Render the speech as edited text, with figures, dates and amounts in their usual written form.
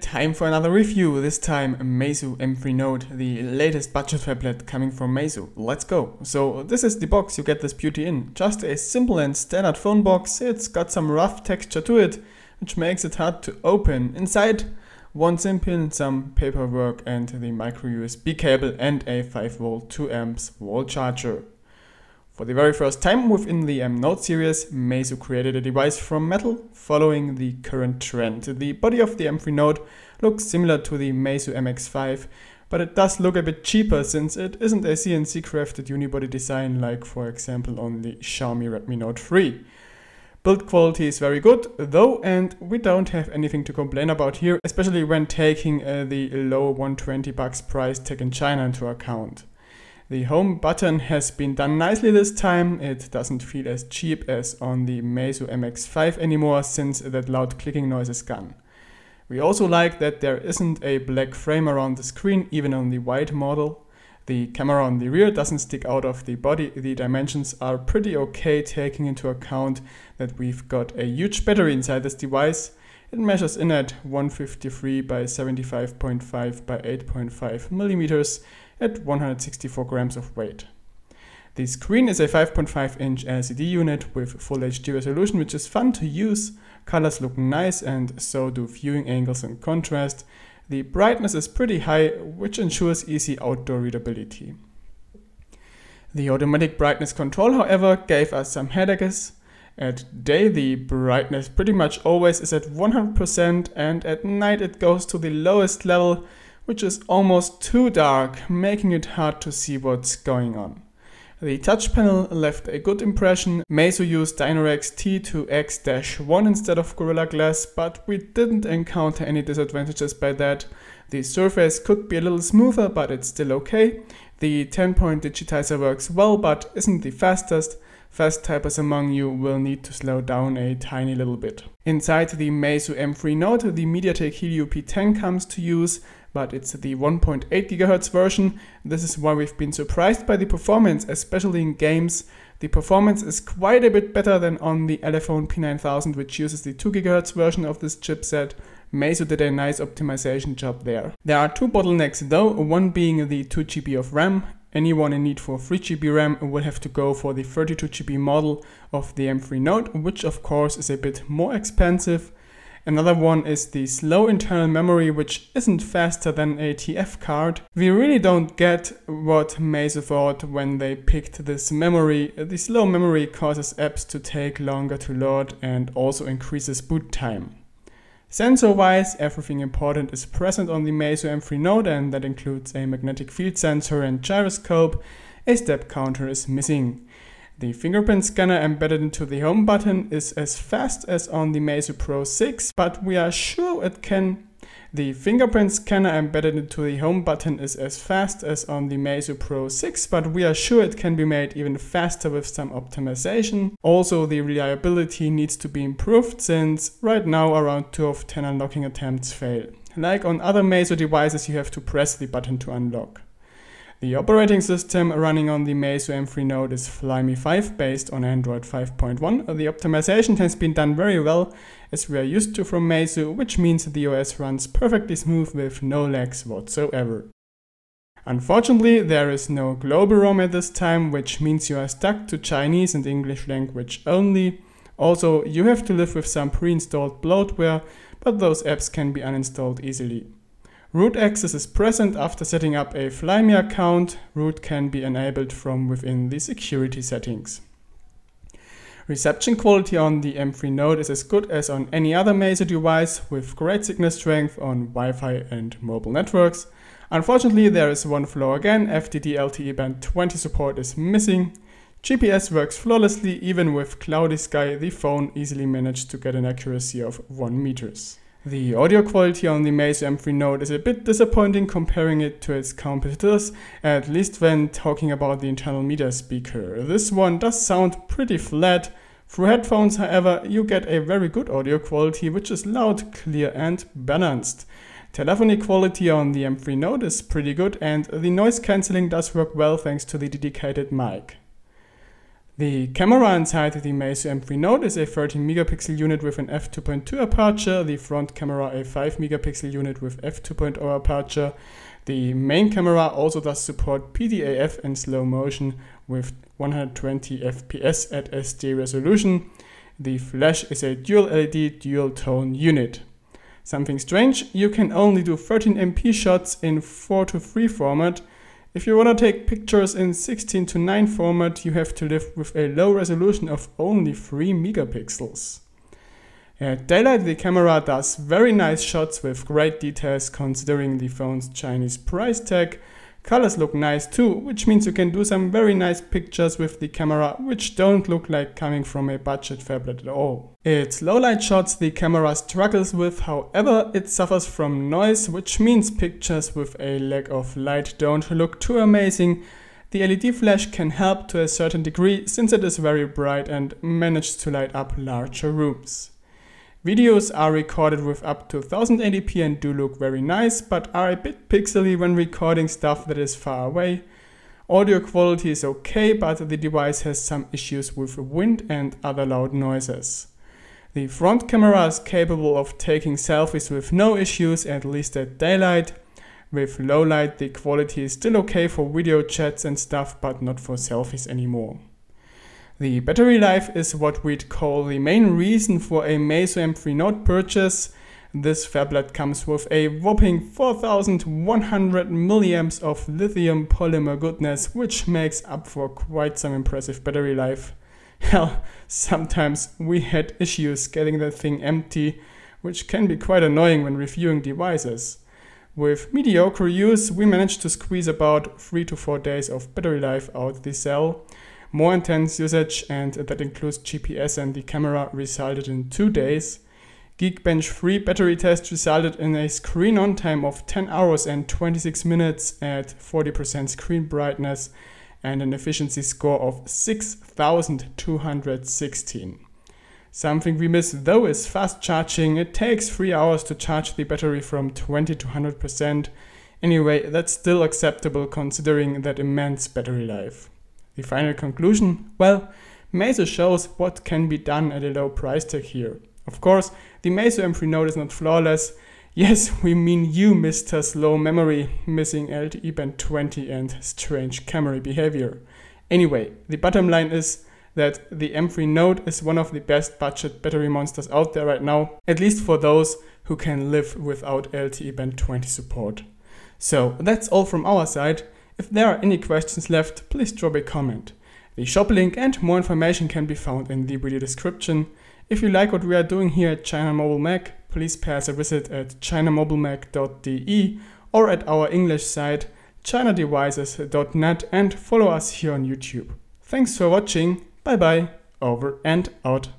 time for another review, this time Meizu M3 Note, the latest budget tablet coming from Meizu. Let's go! So this is the box you get this beauty in. Just a simple and standard phone box. It's got some rough texture to it, which makes it hard to open. Inside, one SIM pin, some paperwork and the micro USB cable and a 5V 2A wall charger. For the very first time within the M Note series, Meizu created a device from metal following the current trend. The body of the M3 Note looks similar to the Meizu MX5, but it does look a bit cheaper since it isn't a CNC crafted unibody design like for example on the Xiaomi Redmi Note 3. Build quality is very good though, and we don't have anything to complain about here, especially when taking the low $120 price tag in China into account. The home button has been done nicely this time. It doesn't feel as cheap as on the Meizu MX5 anymore since that loud clicking noise is gone. We also like that there isn't a black frame around the screen even on the white model. The camera on the rear doesn't stick out of the body. The dimensions are pretty okay taking into account that we've got a huge battery inside this device. It measures in at 153 by 75.5 by 8.5 millimeters at 164 grams of weight. The screen is a 5.5-inch LCD unit with Full HD resolution, which is fun to use. Colors look nice and so do viewing angles and contrast. The brightness is pretty high, which ensures easy outdoor readability. The automatic brightness control, however, gave us some headaches. At day, the brightness pretty much always is at 100%, and at night it goes to the lowest level, which is almost too dark, making it hard to see what's going on. The touch panel left a good impression. Meizu used Dynrex T2X-1 instead of Gorilla Glass, but we didn't encounter any disadvantages by that. The surface could be a little smoother, but it's still okay. The 10-point digitizer works well, but isn't the fastest. Fast typers among you will need to slow down a tiny little bit. Inside the Meizu M3 Note, the MediaTek Helio P10 comes to use, but it's the 1.8 GHz version. This is why we've been surprised by the performance, especially in games. The performance is quite a bit better than on the Elephone P9000, which uses the 2 GHz version of this chipset. Meizu did a nice optimization job there. There are two bottlenecks though, one being the 2 GB of RAM. Anyone in need for 3 GB RAM will have to go for the 32 GB model of the M3 Note, which of course is a bit more expensive. Another one is the slow internal memory, which isn't faster than a TF card. We really don't get what Meizu thought when they picked this memory. The slow memory causes apps to take longer to load and also increases boot time. Sensor-wise, everything important is present on the Meizu M3 Note, and that includes a magnetic field sensor and gyroscope. A step counter is missing. The fingerprint scanner embedded into the home button is as fast as on the Meizu Pro 6, but we are sure it can. The fingerprint scanner embedded into the home button is as fast as on the Meizu Pro 6, but we are sure it can be made even faster with some optimization. Also, the reliability needs to be improved since right now around 2 of 10 unlocking attempts fail. Like on other Meizu devices, you have to press the button to unlock. The operating system running on the Meizu M3 Note is Flyme 5 based on Android 5.1. The optimization has been done very well, as we are used to from Meizu, which means the OS runs perfectly smooth with no lags whatsoever. Unfortunately, there is no global ROM at this time, which means you are stuck to Chinese and English language only. Also, you have to live with some pre-installed bloatware, but those apps can be uninstalled easily. Root access is present after setting up a Flyme account. Root can be enabled from within the security settings. Reception quality on the M3 Note is as good as on any other Meizu device, with great signal strength on Wi-Fi and mobile networks. Unfortunately, there is one flaw again. FDD LTE Band 20 support is missing. GPS works flawlessly. Even with cloudy sky, the phone easily managed to get an accuracy of 1 meters. The audio quality on the Meizu M3 Note is a bit disappointing comparing it to its competitors, at least when talking about the internal media speaker. This one does sound pretty flat. Through headphones, however, you get a very good audio quality, which is loud, clear and balanced. Telephony quality on the M3 Note is pretty good, and the noise cancelling does work well thanks to the dedicated mic. The camera inside the Meizu M3 Note is a 13 megapixel unit with an f2.2 aperture, the front camera a 5 megapixel unit with f2.0 aperture. The main camera also does support PDAF and slow motion with 120 fps at SD resolution. The flash is a dual LED dual tone unit. Something strange, you can only do 13MP shots in 4:3 format. If you want to take pictures in 16:9 format, you have to live with a low resolution of only 3 megapixels. At daylight, the camera does very nice shots with great details considering the phone's Chinese price tag. Colors look nice too, which means you can do some very nice pictures with the camera which don't look like coming from a budget phablet at all. Its low light shots the camera struggles with, however it suffers from noise, which means pictures with a lack of light don't look too amazing. The LED flash can help to a certain degree since it is very bright and manages to light up larger rooms. Videos are recorded with up to 1080p and do look very nice, but are a bit pixely when recording stuff that is far away. Audio quality is okay, but the device has some issues with wind and other loud noises. The front camera is capable of taking selfies with no issues, at least at daylight. With low light, the quality is still okay for video chats and stuff, but not for selfies anymore. The battery life is what we'd call the main reason for a Meizu M3 Note purchase. This phablet comes with a whopping 4100 milliamps of lithium polymer goodness, which makes up for quite some impressive battery life. Hell, sometimes we had issues getting that thing empty, which can be quite annoying when reviewing devices. With mediocre use, we managed to squeeze about 3 to 4 days of battery life out the cell. More intense usage, and that includes GPS and the camera, resulted in 2 days. Geekbench 3 battery test resulted in a screen on time of 10 hours and 26 minutes at 40% screen brightness and an efficiency score of 6216. Something we miss though is fast charging. It takes 3 hours to charge the battery from 20 to 100%. Anyway, that's still acceptable considering that immense battery life. The final conclusion? Well, Meizu shows what can be done at a low price tag here. Of course, the Meizu M3 Note is not flawless. Yes, we mean you, Mr. Slow Memory, missing LTE band 20 and strange camera behavior. Anyway, the bottom line is that the M3 Note is one of the best budget battery monsters out there right now, at least for those who can live without LTE band 20 support. So that's all from our side. If there are any questions left, please drop a comment. The shop link and more information can be found in the video description. If you like what we are doing here at China Mobile Mac, please pay us a visit at chinamobilemac.de or at our English site chinadevices.net and follow us here on YouTube. Thanks for watching, bye bye, over and out.